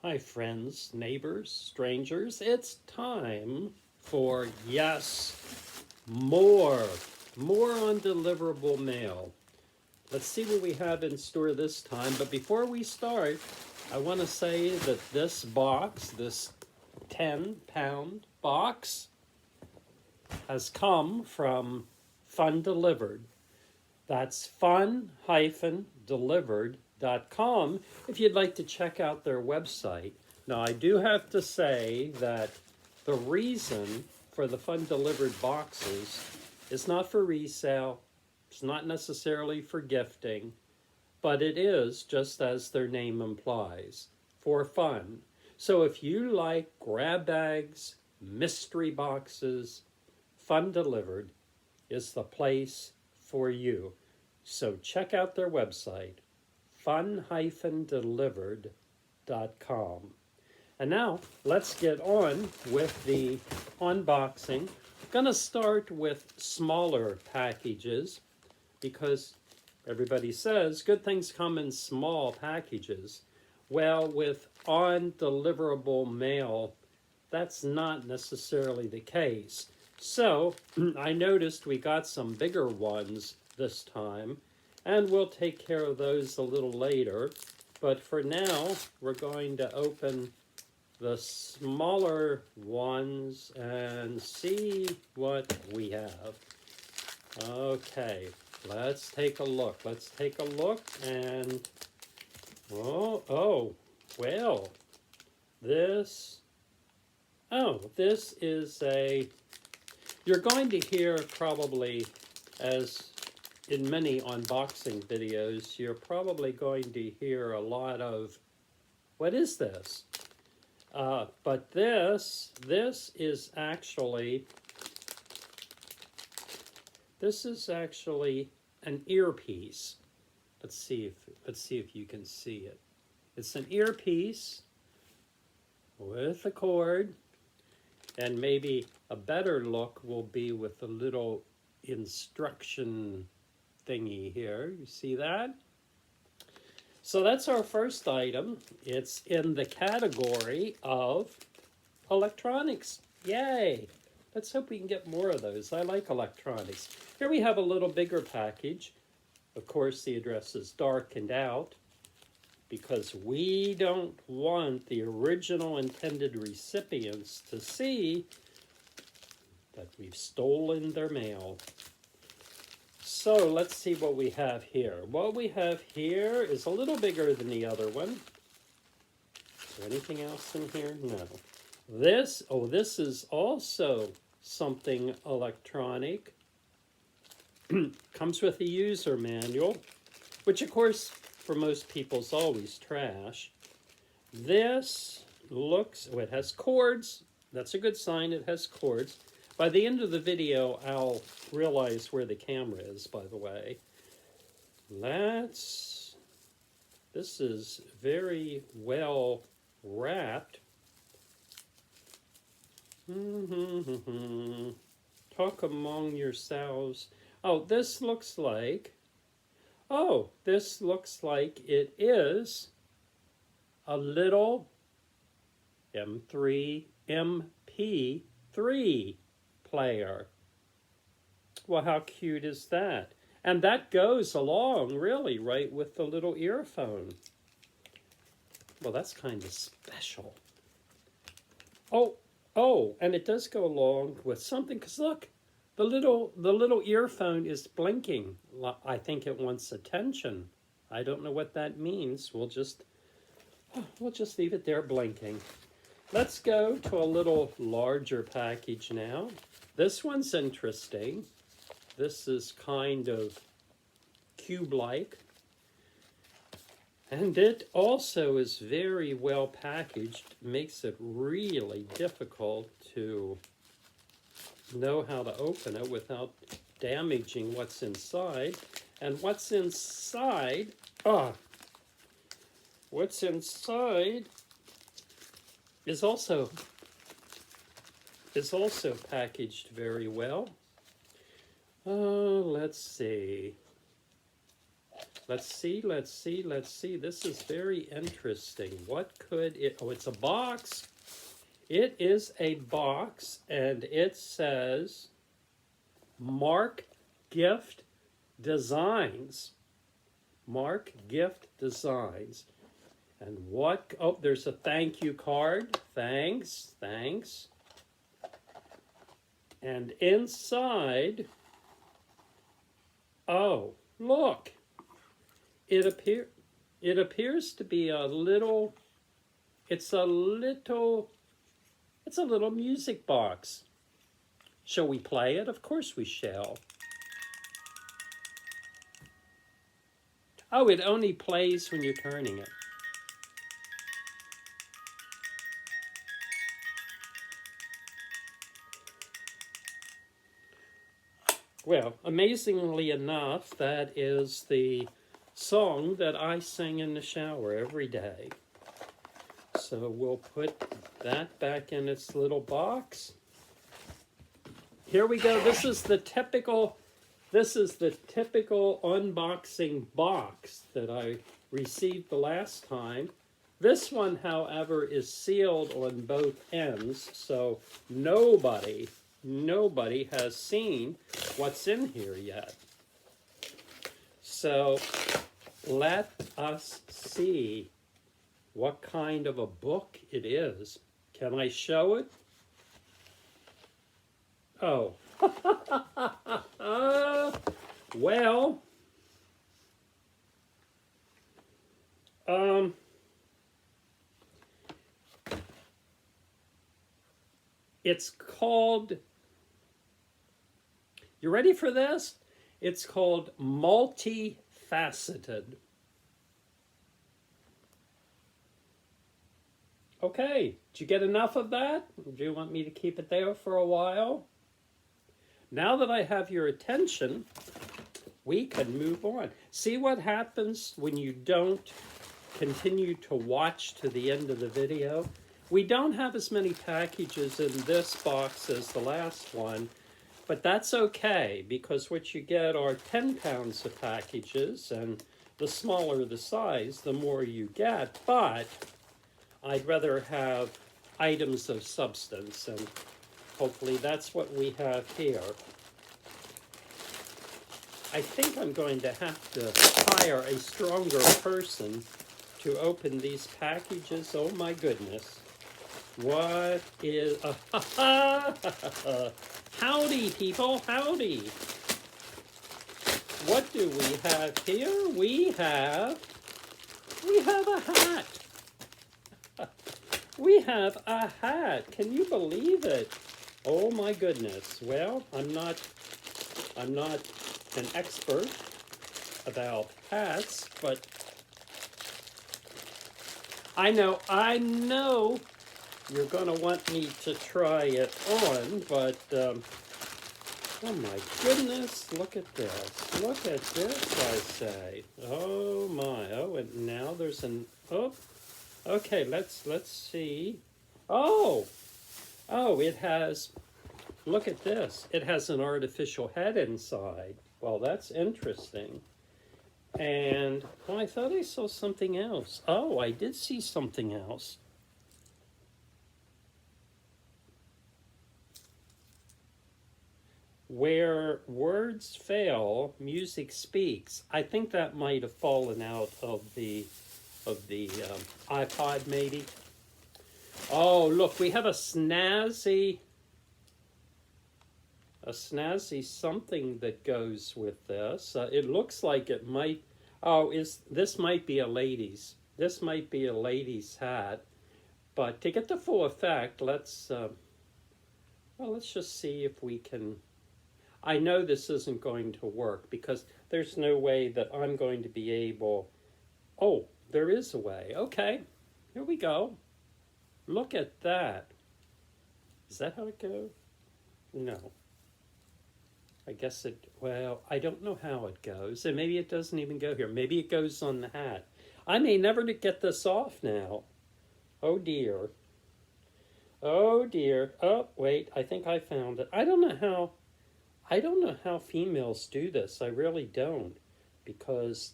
Hi, friends, neighbors, strangers. It's time for, yes, more. More undeliverable mail. Let's see what we have in store this time. But before we start, I want to say that this box, this 10-pound box, has come from Fun Delivered. That's fun-delivered.com if you'd like to check out their website. Now, I do have to say that the reason for the Fun Delivered boxes is not for resale. It's not necessarily for gifting, but it is, just as their name implies, for fun. So if you like grab bags, mystery boxes, Fun Delivered is the place for you. So check out their website, fun-delivered.com. And now let's get on with the unboxing. I'm going to start with smaller packages because everybody says good things come in small packages. Well, with undeliverable mail, that's not necessarily the case. So I noticed we got some bigger ones this time, and we'll take care of those a little later. But for now, we're going to open the smaller ones and see what we have. Okay, let's take a look. Let's take a look and, well, this is a, you're going to hear probably, as in many unboxing videos, you're probably going to hear a lot of, what is this? But this is actually an earpiece. Let's see if you can see it. It's an earpiece with a cord, and maybe a better look will be with a little instruction thingy here. You see that? So that's our first item. It's in the category of electronics. Yay! Let's hope we can get more of those. I like electronics. Here we have a little bigger package. Of course, the address is darkened out because we don't want the original intended recipients to see that we've stolen their mail. So let's see what we have here. What we have here is a little bigger than the other one. Is there anything else in here? No. This is also something electronic. Comes with a user manual, which of course for most people is always trash. This looks, it has cords. That's a good sign, it has cords. By the end of the video, I'll realize where the camera is, by the way. This is very well wrapped. Talk among yourselves. This looks like it is a little MP3 player. Well, how cute is that? And that goes along really right with the little earphone. Well, that's kind of special. And it does go along with something, because look, the little earphone is blinking. I think it wants attention. I don't know what that means. We'll just leave it there blinking. Let's go to a little larger package now. This one's interesting. This is kind of cube-like. And it also is very well packaged. Makes it really difficult to know how to open it without damaging what's inside. And what's inside is also packaged very well. Let's see. Let's see, let's see, let's see. This is very interesting. What could it... Oh, it's a box. It is a box, and it says Mark Gift Designs. Mark Gift Designs. And what... Oh, there's a thank you card. Thanks, thanks. And inside... Oh, look. It appears to be a little... It's a little music box. Shall we play it? Of course we shall. Oh, it only plays when you're turning it. Well, amazingly enough, that is the song that I sing in the shower every day. So we'll put that back in its little box. Here we go. This is the typical unboxing box that I received the last time. This one, however, is sealed on both ends, so nobody has seen what's in here yet. So let us see what kind of a book it is. Can I show it? Oh. Well, it's called, you ready for this? It's called Multifaceted. Okay, did you get enough of that? Do you want me to keep it there for a while? Now that I have your attention, we can move on. See what happens when you don't continue to watch to the end of the video? We don't have as many packages in this box as the last one, but that's okay, because what you get are 10 pounds of packages, and the smaller the size, the more you get, but I'd rather have items of substance, and hopefully that's what we have here. I think I'm going to have to hire a stronger person to open these packages. Oh my goodness. What is... Howdy, people, howdy. What do we have here? We have a hat. We have a hat. Can you believe it? Oh my goodness. Well, I'm not an expert about hats, but I know you're going to want me to try it on, but oh my goodness, look at this. Look at this, I say. Oh my. Oh, and now there's an... Oh, okay, let's see. Oh, it has... Look at this. It has an artificial head inside. Well, that's interesting. And well, I thought I saw something else. Oh, I did see something else. Where words fail, music speaks. I think that might have fallen out of the iPod, maybe. Oh, look, we have a snazzy something that goes with this. It looks like it might... Oh, this might be a lady's. This might be a lady's hat. But to get the full effect, let's just see if we can... I know this isn't going to work because there's no way that I'm going to be able... Oh, there is a way. Okay, here we go. Look at that. Is that how it goes? No. I guess it, well, I don't know how it goes. And maybe it doesn't even go here. Maybe it goes on the hat. I may never get this off now. Oh dear. Oh dear. Oh, wait, I think I found it. I don't know how females do this. I really don't. Because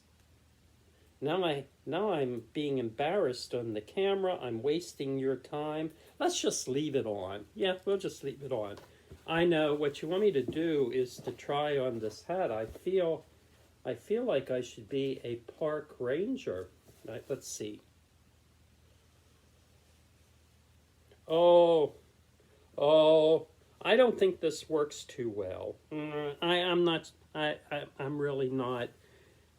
Now I'm being embarrassed on the camera. I'm wasting your time. Let's just leave it on. Yeah, we'll just leave it on. I know what you want me to do is to try on this hat. I feel like I should be a park ranger. Right, let's see. Oh, I don't think this works too well. I'm really not.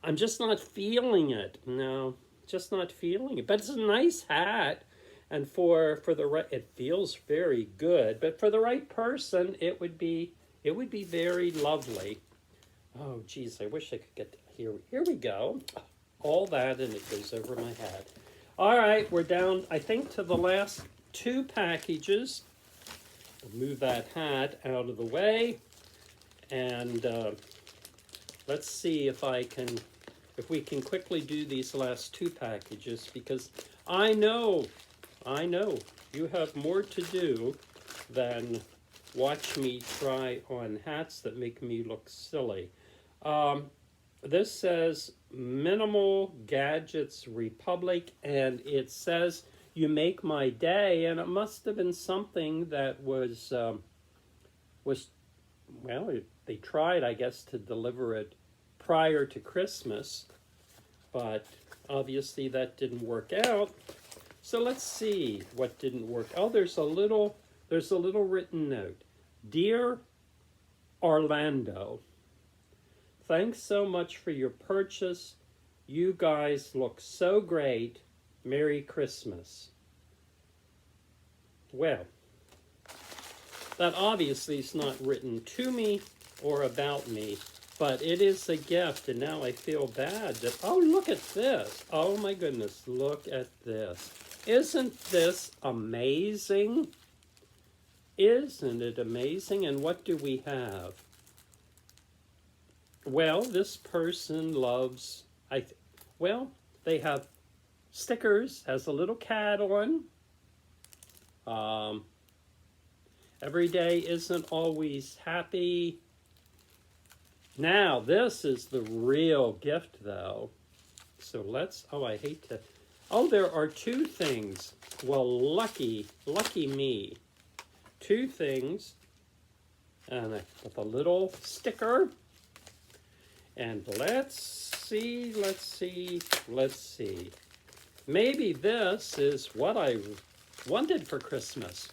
I'm just not feeling it. No, just not feeling it. But it's a nice hat, and for the right, it feels very good. But for the right person, it would be very lovely. Oh, geez, I wish I could get here. Here we go. All that, and it goes over my head. All right, we're down, I think, to the last 2 packages. We'll move that hat out of the way, and let's see if we can quickly do these last 2 packages, because I know you have more to do than watch me try on hats that make me look silly. This says Minimal Gadgets Republic, and it says you make my day, and it must have been something that was well, they tried, I guess, to deliver it prior to Christmas, but obviously that didn't work out. So let's see what didn't work. Oh, there's a little written note. Dear Orlando, thanks so much for your purchase. You guys look so great. Merry Christmas. Well, that obviously is not written to me or about me, but it is a gift, and now I feel bad that, oh, look at this. Oh my goodness, look at this. Isn't this amazing? Isn't it amazing? And what do we have? Well, this person loves, they have stickers, has a little cat on. Every day isn't always happy. Now, this is the real gift, though. So let's, there are 2 things. Well, lucky me. 2 things, and with a little sticker. And let's see. Maybe this is what I wanted for Christmas.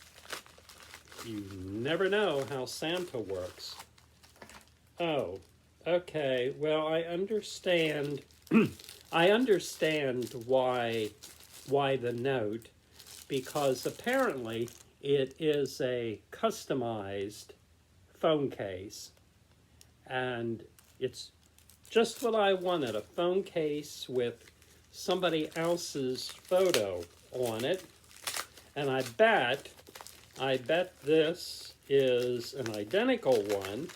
You never know how Santa works. Oh, okay. Well, I understand. I understand why the note, because apparently it is a customized phone case, and it's just what I wanted, a phone case with somebody else's photo on it. And I bet this is an identical one.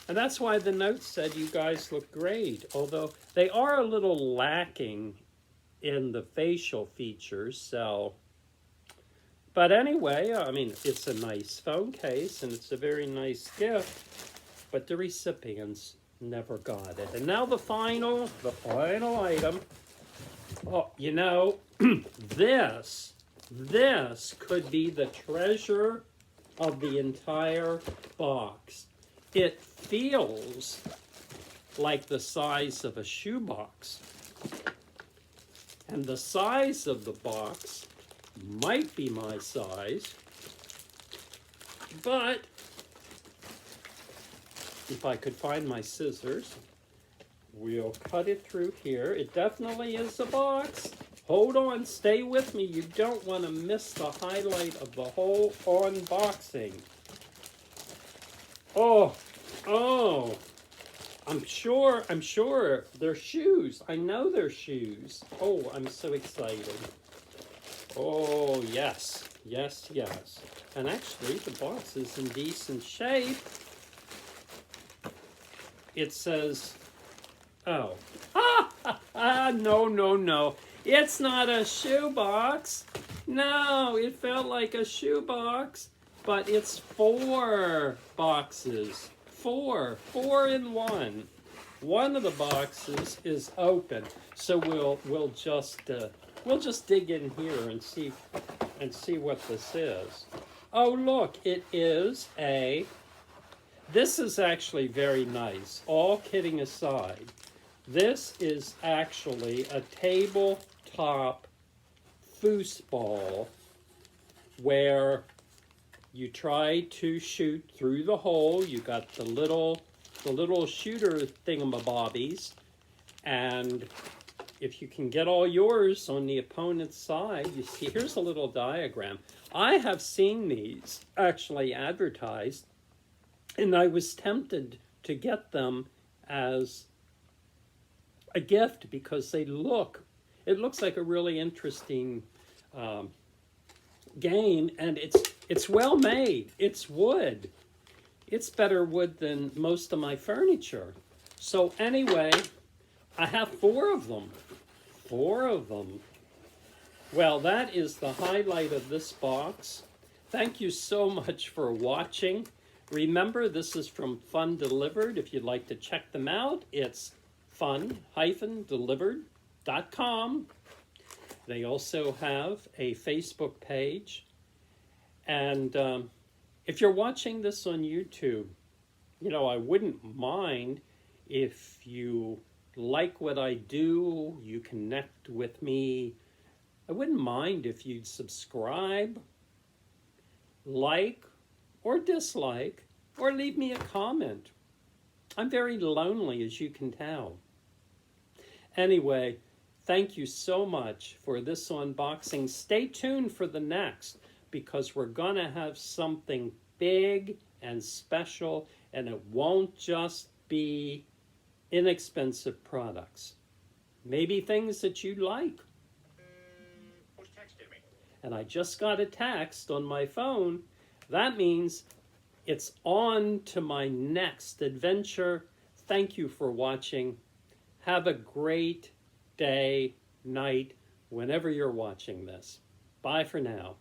And that's why the note said you guys look great, although they are a little lacking in the facial features, so. But anyway, I mean, it's a nice phone case, and it's a very nice gift, but the recipients never got it. And now the final item. Oh, you know, this could be the treasure of the entire box. It feels like the size of a shoebox. And the size of the box might be my size, but if I could find my scissors, we'll cut it through here. It definitely is a box. Hold on, stay with me. You don't want to miss the highlight of the whole unboxing. Oh, I'm sure they're shoes. I know they're shoes. Oh, I'm so excited. Oh, yes. And actually, the box is in decent shape. It says, no. It's not a shoebox. No, it felt like a shoebox, but it's 4 boxes. 4 in 1. One of the boxes is open, so we'll just dig in here and see what this is. Oh, look, it is a. This is actually very nice. All kidding aside, this is actually a tabletop foosball where you try to shoot through the hole. You got the little shooter thingamabobbies, and if you can get all yours on the opponent's side, you see, here's a little diagram. I have seen these actually advertised, and I was tempted to get them as a gift because it looks like a really interesting game, and it's well made. It's wood. It's better wood than most of my furniture. So anyway, I have 4 of them. 4 of them. Well, that is the highlight of this box. Thank you so much for watching. Remember, this is from Fun Delivered. If you'd like to check them out, it's fun-delivered.com. They also have a Facebook page. And if you're watching this on YouTube, I wouldn't mind if you like what I do, you connect with me. I wouldn't mind if you'd subscribe, like, or dislike, or leave me a comment. I'm very lonely, as you can tell. Anyway, thank you so much for this unboxing. Stay tuned for the next, because we're going to have something big and special, and it won't just be inexpensive products. Maybe things that you like. Who's texted me? And I just got a text on my phone. That means it's on to my next adventure. Thank you for watching. Have a great day, night, whenever you're watching this. Bye for now.